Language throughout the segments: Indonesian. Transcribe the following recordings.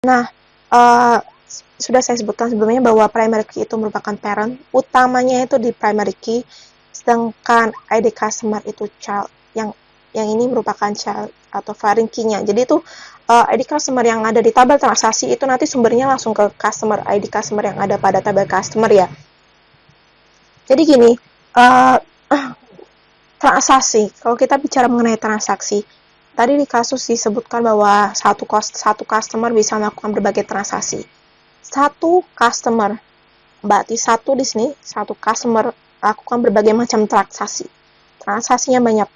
Nah, uh, sudah saya sebutkan sebelumnya bahwa primary key itu merupakan parent, utamanya itu di primary key, sedangkan ID customer itu child, yang ini merupakan child atau foreign key-nya. Jadi itu ID customer yang ada di tabel transaksi itu nanti sumbernya langsung ke customer, ID customer yang ada pada tabel customer ya. Jadi gini, transaksi, kalau kita bicara mengenai transaksi, tadi di kasus disebutkan bahwa satu customer bisa melakukan berbagai transaksi. Satu customer, berarti satu di sini, satu customer lakukan berbagai macam transaksi. Transaksinya banyak.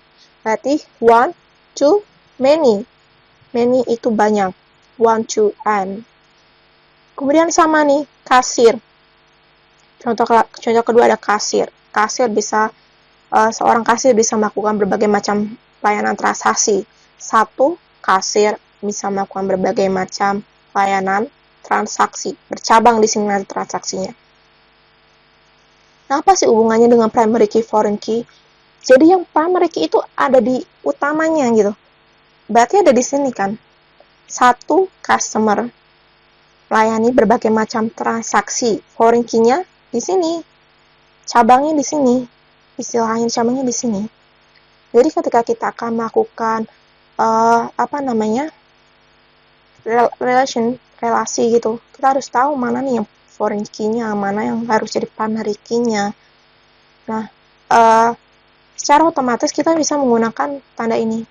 Berarti one, two, many. Many itu banyak. One, two, and. Kemudian sama nih, kasir. Contoh kedua ada kasir. Kasir bisa seorang kasir bisa melakukan berbagai macam layanan transaksi. Satu kasir bisa melakukan berbagai macam layanan transaksi. Bercabang di sini nanti transaksinya. Nah, apa sih hubungannya dengan primary key, foreign key? Jadi yang primary key itu ada di utamanya gitu. Berarti ada di sini kan. Satu customer layani berbagai macam transaksi. Foreign key-nya di sini. Cabangnya di sini. Istilahnya cabangnya di sini. Jadi ketika kita akan melakukan relasi gitu, kita harus tahu mana nih yang foreign key-nya, mana yang harus jadi primary key-nya. Nah, secara otomatis kita bisa menggunakan tanda ini.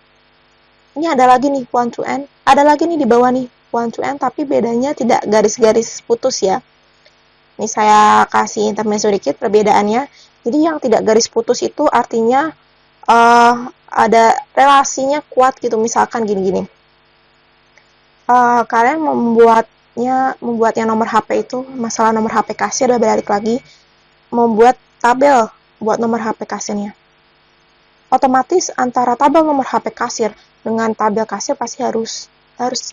Ini ada lagi nih one to n, ada lagi nih di bawah nih one to n, tapi bedanya tidak garis-garis putus ya. Ini saya kasih intermezzo dikit perbedaannya. Jadi yang tidak garis putus itu artinya ada relasinya kuat gitu, misalkan gini-gini. Kalian membuat yang nomor HP itu, masalah nomor HP kasir, udah balik lagi, membuat tabel buat nomor HP kasirnya. Otomatis antara tabel nomor HP kasir dengan tabel kasir pasti harus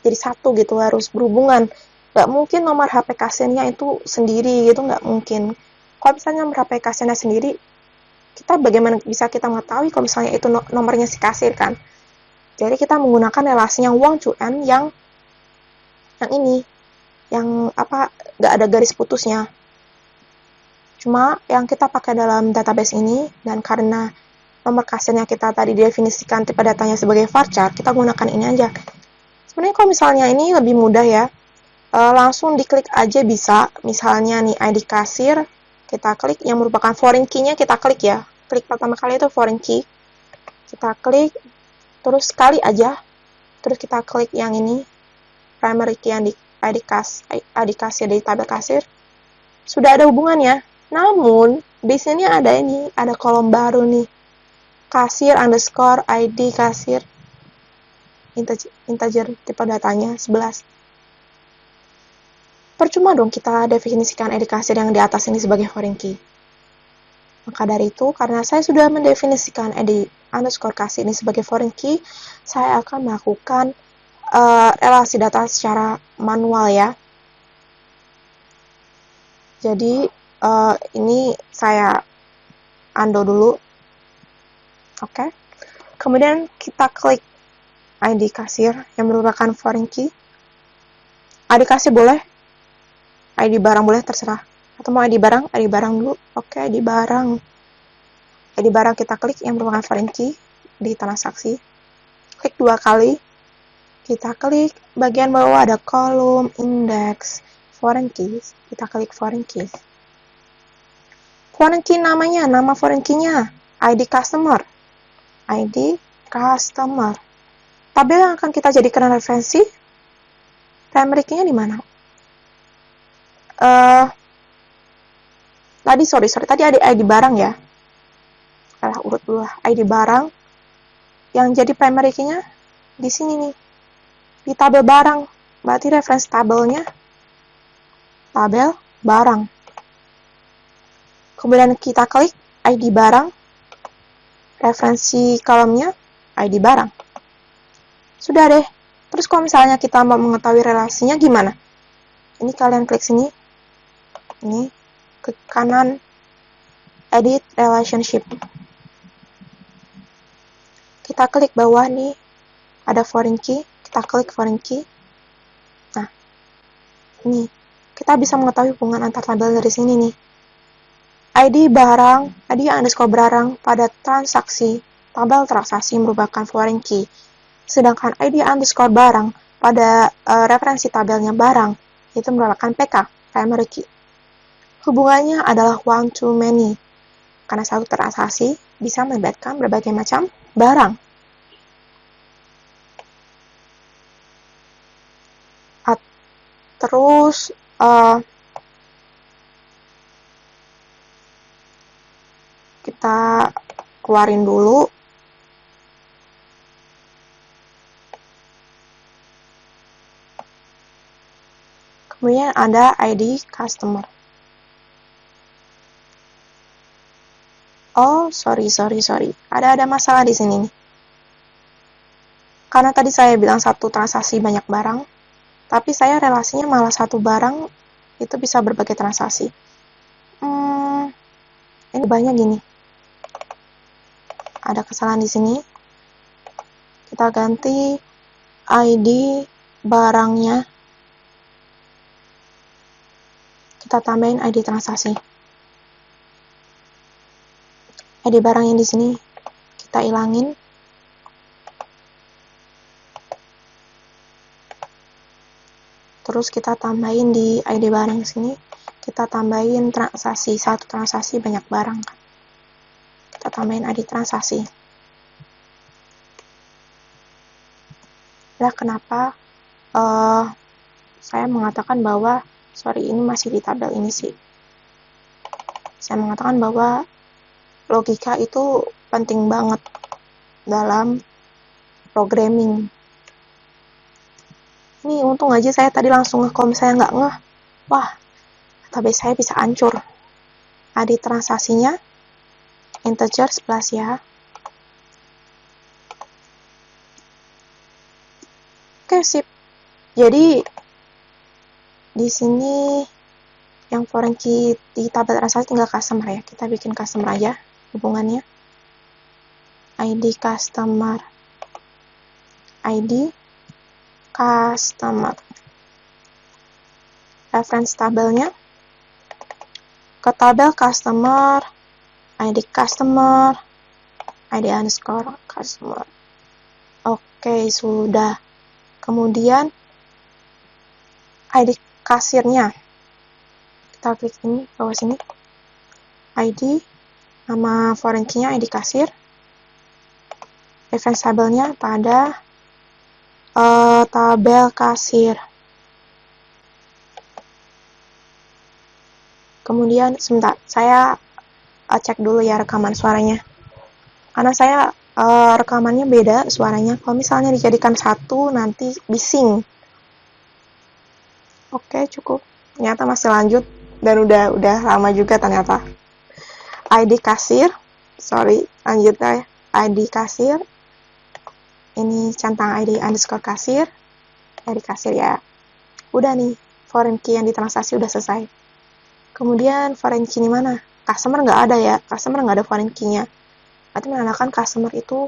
jadi satu gitu, harus berhubungan. Nggak mungkin nomor HP kasirnya itu sendiri gitu, nggak mungkin. Kalau misalnya nomor HP kasirnya sendiri, kita bagaimana bisa kita mengetahui kalau misalnya itu nomornya si kasir kan? Jadi kita menggunakan relasinya one to n yang ini, yang nggak ada garis putusnya. Cuma yang kita pakai dalam database ini, dan karena nomor kasirnya kita tadi definisikan tipe datanya sebagai varchar, kita gunakan ini aja. Sebenarnya kalau misalnya ini lebih mudah ya, langsung diklik aja bisa. Misalnya nih ID kasir, kita klik yang merupakan foreign key-nya, kita klik ya. Klik pertama kali itu foreign key. Kita klik, terus sekali aja. Terus kita klik yang ini, primary key yang di ID kasir di tabel kasir. Sudah ada hubungannya. Namun, di sini ada kolom baru nih. Kasir underscore ID kasir. Integer tipe datanya 11. Percuma dong kita definisikan ID kasir yang di atas ini sebagai foreign key. Maka dari itu, karena saya sudah mendefinisikan ID underscore kasir ini sebagai foreign key, saya akan melakukan relasi data secara manual ya. Jadi, ini saya undo dulu. Oke. Kemudian kita klik ID kasir yang merupakan foreign key. ID kasir boleh, ID barang boleh, terserah. Atau mau ID barang dulu. Oke, ID barang. ID barang kita klik yang merupakan foreign key di transaksi. Klik 2 kali. Kita klik bagian bawah ada kolom index foreign keys. Kita klik foreign keys. Foreign key namanya, nama foreign key-nya ID customer. ID customer. Tabel yang akan kita jadikan referensi, primary key-nya di mana? Tadi ada ID barang ya. Urut dulu lah. ID barang yang jadi primary key-nya di sini nih. Di tabel barang. Berarti referensi tabelnya tabel barang. Kemudian kita klik ID barang. Referensi kolomnya ID barang. Sudah deh. Terus kalau misalnya kita mau mengetahui relasinya gimana? Ini kalian klik sini. Ini klik kanan edit relationship. Kita klik bawah nih ada foreign key, kita klik foreign key. Nah, Nih, kita bisa mengetahui hubungan antar tabel dari sini nih. ID underscore barang pada transaksi, tabel transaksi merupakan foreign key. Sedangkan ID underscore barang pada referensi tabelnya barang, itu merupakan PK, primary key. Hubungannya adalah one to many, karena satu transaksi bisa melibatkan berbagai macam barang. Terus, kita keluarin dulu. Kemudian ada ID customer. Oh, sorry. Ada masalah di sini nih. Karena tadi saya bilang satu transaksi banyak barang, tapi saya relasinya malah satu barang itu bisa berbagai transaksi. Ini banyak gini. Ada kesalahan di sini. Kita ganti ID barangnya. Kita tambahin ID transaksi. ID barang yang di sini kita ilangin. Terus kita tambahin di ID barang sini, kita tambahin transaksi, satu transaksi banyak barang kan. Kita tambahin ID transaksi. Lah kenapa saya mengatakan bahwa, sorry ini masih di tabel ini sih. Saya mengatakan bahwa logika itu penting banget dalam programming. Ini untung aja saya tadi langsung ngeh, kalau misalnya nggak ngeh, wah, database saya bisa hancur. ID transaksinya integer 11 ya. Oke, sip. Jadi di sini yang foreign key di tabel transaksi tinggal customer ya. Kita bikin customer aja hubungannya. ID customer. ID customer. Reference tabelnya ke tabel customer, ID customer, ID underscore customer. Oke, sudah. Kemudian ID kasirnya. Kita klik ini, bawah sini. ID, nama foreign key-nya ID kasir. Reference tabelnya pada tabel kasir. Kemudian, sebentar, saya cek dulu ya rekaman suaranya. Karena saya rekamannya beda suaranya. Kalau misalnya dijadikan satu, nanti bising. Oke, cukup. Ternyata masih lanjut. Dan udah lama juga ternyata. ID kasir. Sorry, lanjut ya. ID kasir. Ini centang ID underscore kasir. ID kasir ya. Udah nih, foreign key yang ditransaksi udah selesai. Kemudian foreign key ini mana? Customer nggak ada ya. Customer nggak ada foreign key-nya. Berarti menandakan customer itu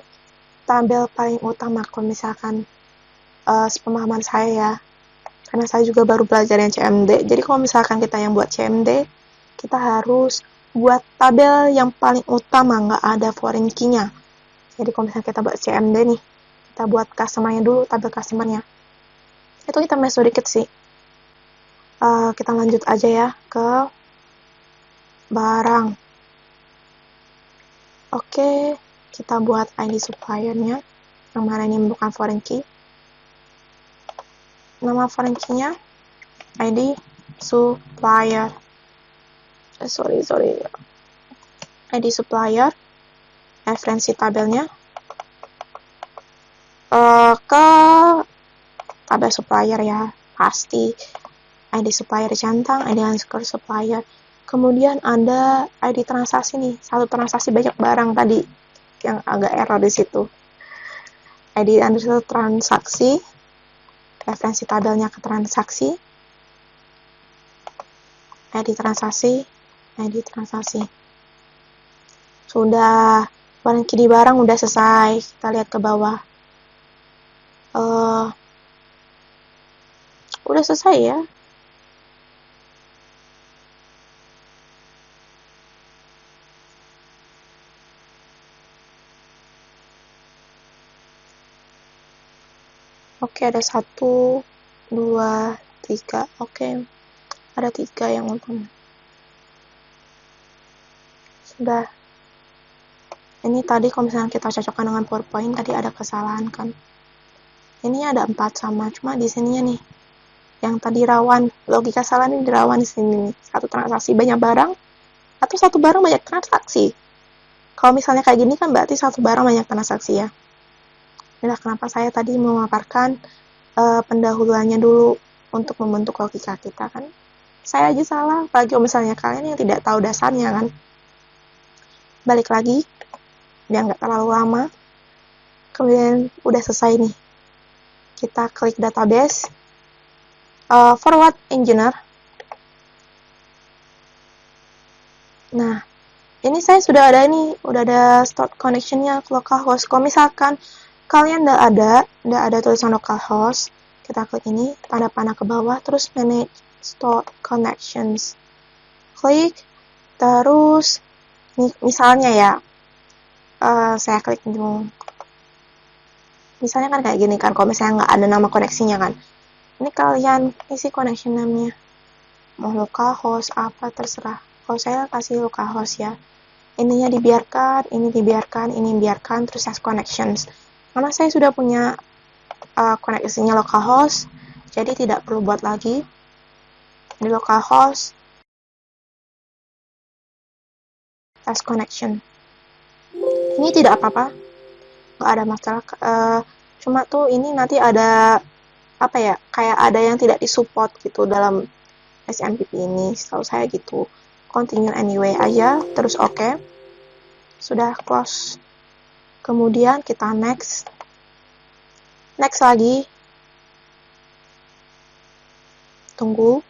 tabel paling utama kalau misalkan sepemahaman saya ya. Karena saya juga baru belajar yang CMD. Jadi kalau misalkan kita yang buat CMD, kita harus buat tabel yang paling utama, nggak ada foreign key-nya. Jadi kalau misalkan kita buat CMD nih, kita buat customer-nya dulu, tabel customer-nya. Itu kita meso dikit sih. Kita lanjut aja ya ke barang. Oke, kita buat ID supplier-nya. Yang mana ini bukan foreign key. Nama foreign key-nya ID supplier. Sorry. ID supplier. Referensi tabelnya ke tabel supplier ya. Pasti ID supplier centang, ID underscore supplier. Kemudian ada ID transaksi nih. Satu transaksi banyak barang tadi. Yang agak error di situ. ID underscore transaksi. Referensi tabelnya ke transaksi. ID transaksi. Sudah. Foreign key di barang udah selesai. Kita lihat ke bawah. Udah selesai ya. Oke, ada 1, 2, 3. Oke, ada 3 yang nonton. Sudah. Ini tadi kalau misalnya kita cocokkan dengan PowerPoint, tadi ada kesalahan kan. Ini ada 4 sama, cuma di sininya nih. Yang tadi rawan, logika salah ini rawan di sini nih. Satu transaksi banyak barang, atau satu barang banyak transaksi. Kalau misalnya kayak gini kan berarti satu barang banyak transaksi ya. Inilah kenapa saya tadi memaparkan pendahuluannya dulu untuk membentuk logika kita kan. Saya aja salah, apalagi kalau misalnya kalian yang tidak tahu dasarnya kan. Balik lagi, biar nggak terlalu lama. Kemudian udah selesai nih. Kita klik database, forward engineer. Nah, ini saya sudah ada start connection-nya ke localhost. Kalau misalkan kalian nggak ada tulisan localhost, kita klik ini, tanda panah ke bawah, terus manage start connections. Klik, terus misalnya ya, saya klik dulu. Misalnya kan kayak gini kan, kalau misalnya nggak ada nama koneksinya kan. Ini kalian isi connection namanya. Mau localhost, apa terserah. Kalau saya kasih localhost ya. Ininya dibiarkan, ini dibiarkan, ini biarkan, terus as connections. Karena saya sudah punya koneksinya localhost, jadi tidak perlu buat lagi. Di localhost, as connection. Ini tidak apa-apa. Nggak ada masalah, cuma tuh ini nanti ada apa ya, kayak ada yang tidak disupport gitu dalam SMPP ini, setahu saya gitu. Continue anyway aja, terus oke. Sudah close. Kemudian kita next lagi, tunggu.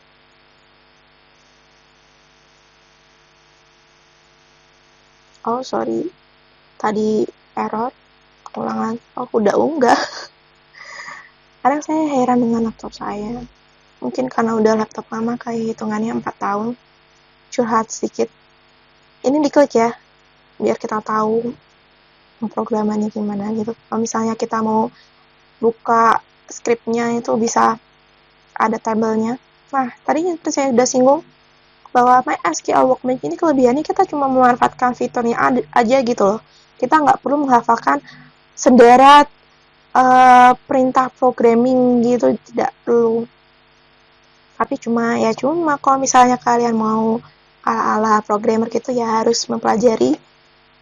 Oh sorry, tadi error, ulang lagi. Oh udah unggah. Kadang saya heran dengan laptop saya. Mungkin karena udah laptop lama, kayak hitungannya 4 tahun. Curhat sedikit. Ini diklik ya, biar kita tahu pemrogramannya gimana gitu. Kalau misalnya kita mau buka scriptnya itu bisa ada tabelnya. Nah, tadi saya udah singgung bahwa MySQL Workbench ini kelebihannya kita cuma memanfaatkan fiturnya aja gitu loh. Kita nggak perlu menghafalkan sederet perintah programming gitu, tidak perlu. Tapi cuma kalau misalnya kalian mau ala-ala programmer gitu ya harus mempelajari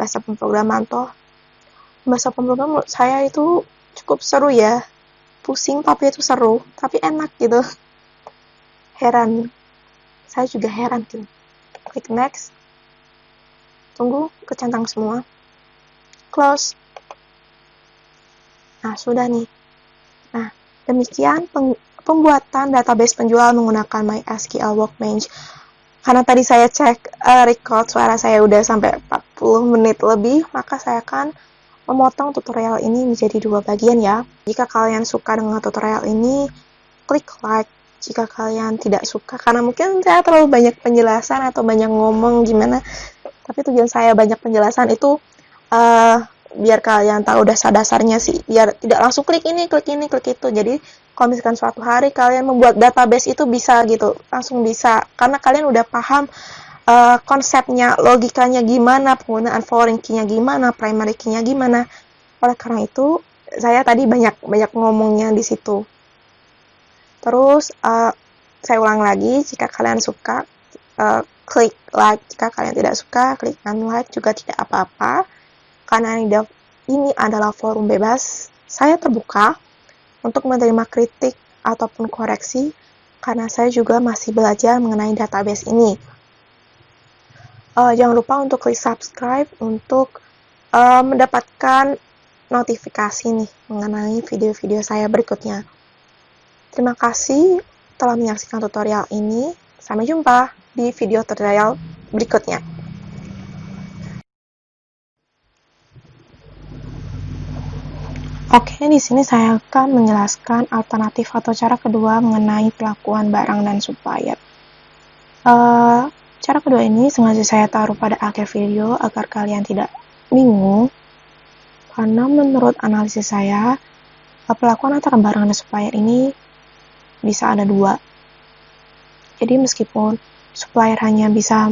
bahasa pemrograman toh. Bahasa pemrograman menurut saya itu cukup seru ya. Pusing tapi itu seru, tapi enak gitu. Heran. Saya juga heran gitu. Klik next. Tunggu kecentang semua. Close. Nah, sudah nih. Nah, demikian pembuatan database penjual menggunakan MySQL Workbench. Karena tadi saya cek record suara saya udah sampai 40 menit lebih, maka saya akan memotong tutorial ini menjadi 2 bagian ya. Jika kalian suka dengan tutorial ini, klik like. Jika kalian tidak suka, karena mungkin saya terlalu banyak penjelasan atau banyak ngomong gimana, tapi tujuan saya banyak penjelasan itu biar kalian tahu dasar-dasarnya sih, biar tidak langsung klik ini, klik itu. Jadi kalau misalkan suatu hari kalian membuat database itu bisa gitu, langsung bisa, karena kalian udah paham konsepnya, logikanya gimana, penggunaan foreign key-nya gimana, primary key-nya gimana. Oleh karena itu, saya tadi banyak ngomongnya di situ. Terus saya ulang lagi, jika kalian suka klik like, jika kalian tidak suka klik unlike juga tidak apa-apa. Karena ini adalah forum bebas, saya terbuka untuk menerima kritik ataupun koreksi, karena saya juga masih belajar mengenai database ini. Jangan lupa untuk klik subscribe untuk mendapatkan notifikasi nih mengenai video-video saya berikutnya. Terima kasih telah menyaksikan tutorial ini. Sampai jumpa di video tutorial berikutnya. Oke, di sini saya akan menjelaskan alternatif atau cara kedua mengenai pelakuan barang dan supplier. Cara kedua ini sengaja saya taruh pada akhir video agar kalian tidak bingung, karena menurut analisis saya, Perlakuan antara barang dan supplier ini bisa ada dua. Jadi meskipun supplier hanya bisa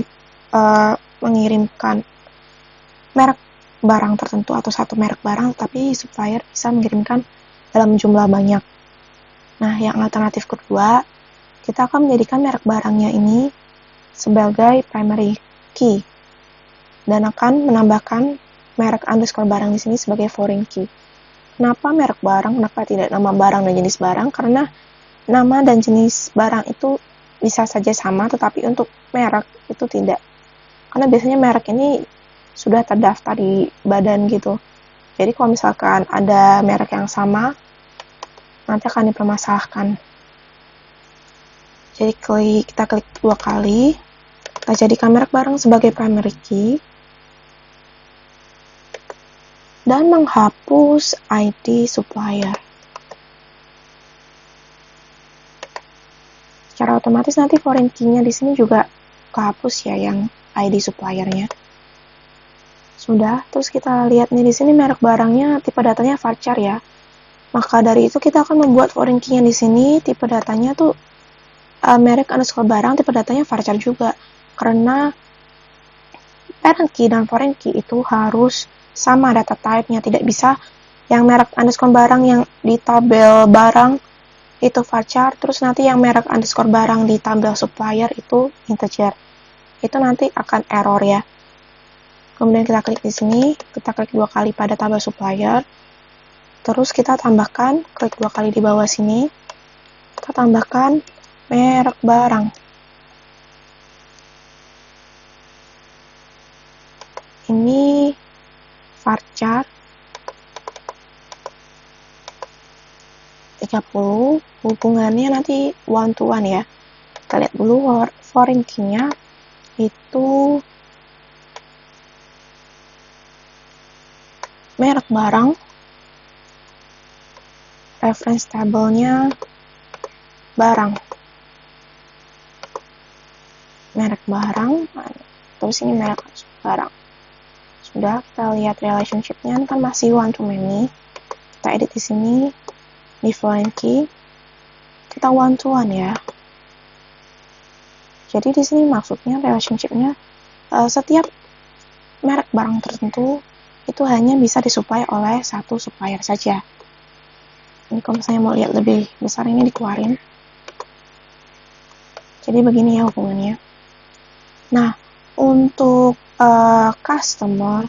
mengirimkan merek barang tertentu atau satu merek barang, tapi supplier bisa mengirimkan dalam jumlah banyak. Nah, yang alternatif kedua, kita akan menjadikan merek barangnya ini sebagai primary key dan akan menambahkan merek underscore barang di sini sebagai foreign key. Kenapa merek barang? Kenapa tidak nama barang dan jenis barang? Karena nama dan jenis barang itu bisa saja sama, tetapi untuk merek itu tidak. Karena biasanya merek ini sudah terdaftar di badan gitu. Jadi kalau misalkan ada merek yang sama, nanti akan dipermasalahkan. Jadi kita klik 2 kali, kita jadikan merek barang sebagai primary key, dan menghapus ID supplier. Secara otomatis nanti foreign key-nya di sini juga kehapus ya yang ID suppliernya. Sudah, terus kita lihat nih di sini merek barangnya tipe datanya varchar ya. Maka dari itu kita akan membuat foreign key-nya di sini tipe datanya tuh merek underscore barang tipe datanya varchar juga. Karena parent key dan foreign key itu harus sama data type-nya, tidak bisa yang merek underscore barang yang di tabel barang itu varchar, terus nanti yang merek underscore barang di tabel supplier itu integer. Itu nanti akan error ya. Kemudian kita klik di sini, kita klik 2 kali pada tabel supplier. Terus kita tambahkan, klik 2 kali di bawah sini, kita tambahkan merek barang. Ini varchar 30, hubungannya nanti one to one ya. Kita lihat dulu foreign key-nya itu merek barang, reference table-nya barang, merek barang, terus ini merek barang. Sudah, kita lihat relationship-nya kan masih one to many. Kita edit di sini di foreign key, kita one to one ya. Jadi di sini maksudnya relationship-nya setiap merek barang tertentu itu hanya bisa disuplai oleh satu supplier saja. Ini kalau misalnya mau lihat lebih besar ini dikeluarin. Jadi begini ya hubungannya. Nah, untuk customer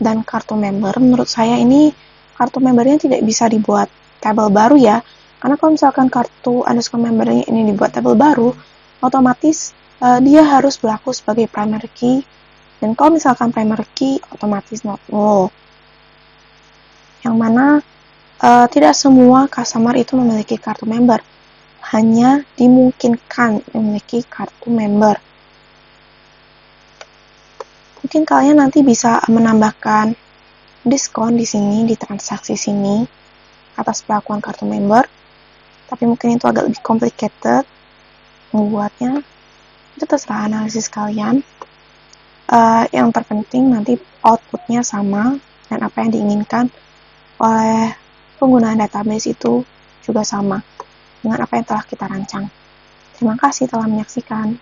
dan kartu member, menurut saya ini kartu membernya tidak bisa dibuat tabel baru ya. Karena kalau misalkan kartu underscore membernya ini dibuat tabel baru, otomatis dia harus berlaku sebagai primary key. Dan kalau misalkan primary key, otomatis not null. Yang mana tidak semua customer itu memiliki kartu member. Hanya dimungkinkan memiliki kartu member. Mungkin kalian nanti bisa menambahkan diskon di sini, di transaksi sini, atas pelakuan kartu member. Tapi mungkin itu agak lebih complicated membuatnya. Itu terserah analisis kalian. Yang terpenting nanti outputnya sama, dan apa yang diinginkan oleh penggunaan database itu juga sama dengan apa yang telah kita rancang. Terima kasih telah menyaksikan.